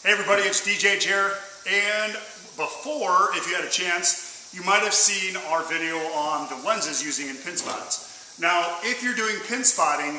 Hey everybody, it's DJ Jer, and before, if you had a chance, you might have seen our video on the lenses using in pin spots. Now, if you're doing pin spotting,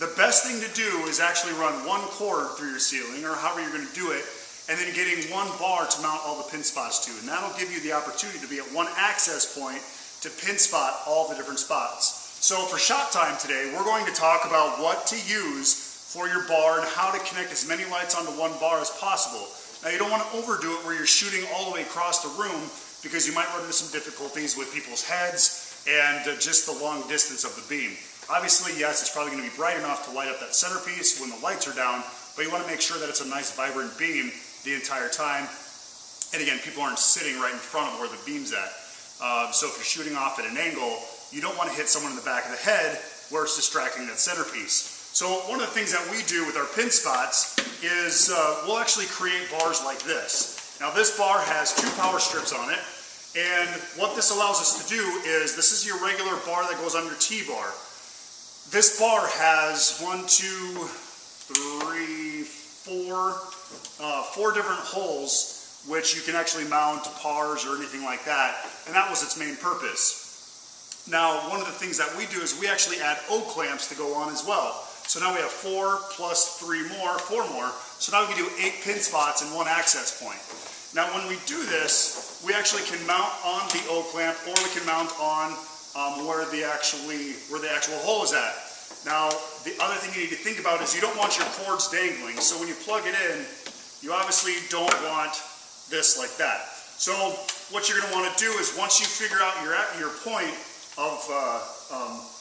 the best thing to do is actually run one cord through your ceiling, or however you're going to do it, and then getting one bar to mount all the pin spots to, and that'll give you the opportunity to be at one access point to pin spot all the different spots. So for shop time today, we're going to talk about what to use for your bar and how to connect as many lights onto one bar as possible. Now, you don't want to overdo it where you're shooting all the way across the room, because you might run into some difficulties with people's heads and just the long distance of the beam. Obviously, yes, it's probably going to be bright enough to light up that centerpiece when the lights are down, but you want to make sure that it's a nice vibrant beam the entire time. And again, people aren't sitting right in front of where the beam's at. So if you're shooting off at an angle, you don't want to hit someone in the back of the head where it's distracting that centerpiece. So one of the things that we do with our pin spots is we'll actually create bars like this. Now this bar has two power strips on it, and what this allows us to do is, this is your regular bar that goes on your T-bar. This bar has four different holes which you can actually mount pars or anything like that, and that was its main purpose. Now, one of the things that we do is we actually add O-clamps to go on as well. So now we have 4 plus 4 more. So now we can do 8 pin spots in one access point. Now when we do this, we actually can mount on the O-clamp, or we can mount on where the actual hole is at. Now, the other thing you need to think about is you don't want your cords dangling. So when you plug it in, you obviously don't want this like that. So what you're going to want to do is, once you figure out you're at your point of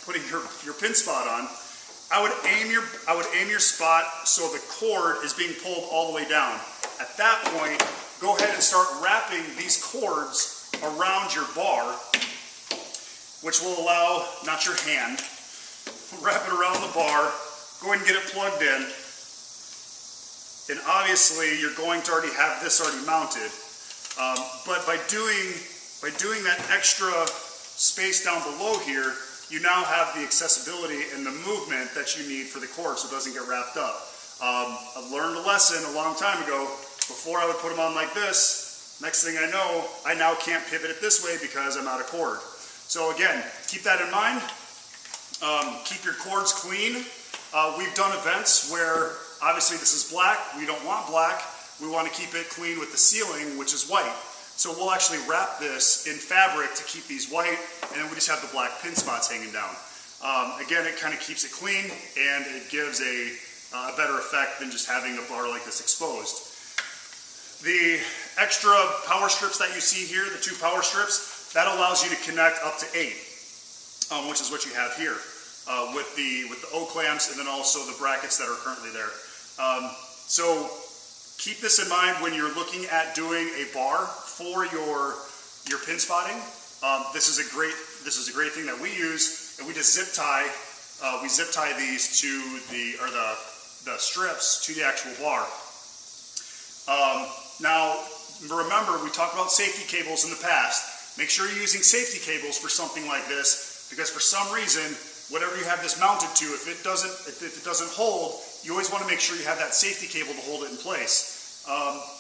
putting your pin spot on, I would aim your spot so the cord is being pulled all the way down. At that point, go ahead and start wrapping these cords around your bar, which will allow, not your hand, wrap it around the bar, go ahead and get it plugged in, and obviously you're going to already have this already mounted, but by doing that extra space down below here, you now have the accessibility and the movement that you need for the cord so it doesn't get wrapped up. I learned a lesson a long time ago. Before I would put them on like this, next thing I know, I now can't pivot it this way because I'm out of cord. So again, keep that in mind. Keep your cords clean. We've done events where obviously this is black. We don't want black. We want to keep it clean with the ceiling, which is white. So we'll actually wrap this in fabric to keep these white, and then we just have the black pin spots hanging down. Again, it kind of keeps it clean, and it gives a better effect than just having a bar like this exposed. The extra power strips that you see here, the 2 power strips, that allows you to connect up to 8, which is what you have here, with the O-clamps and then also the brackets that are currently there. So keep this in mind when you're looking at doing a bar for your pin spotting. This is a great thing that we use, and we just zip tie these to the strips to the actual bar. Now remember, we talked about safety cables in the past. Make sure you're using safety cables for something like this, because for some reason, whatever you have this mounted to, if it doesn't hold, you always want to make sure you have that safety cable to hold it in place.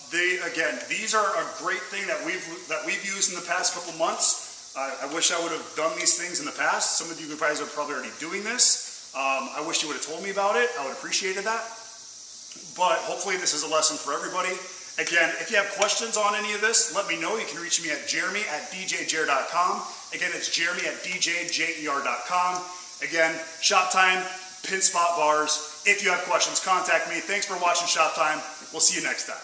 Again, these are a great thing that we've used in the past couple months. I wish I would have done these things in the past. Some of you guys are probably already doing this. I wish you would have told me about it. I would have appreciated that. But hopefully this is a lesson for everybody. Again, if you have questions on any of this, let me know. You can reach me at jeremy@djjer.com. Again, it's jeremy@djjer.com. Again, Shop Time, pin spot bars. If you have questions, contact me. Thanks for watching Shop Time. We'll see you next time.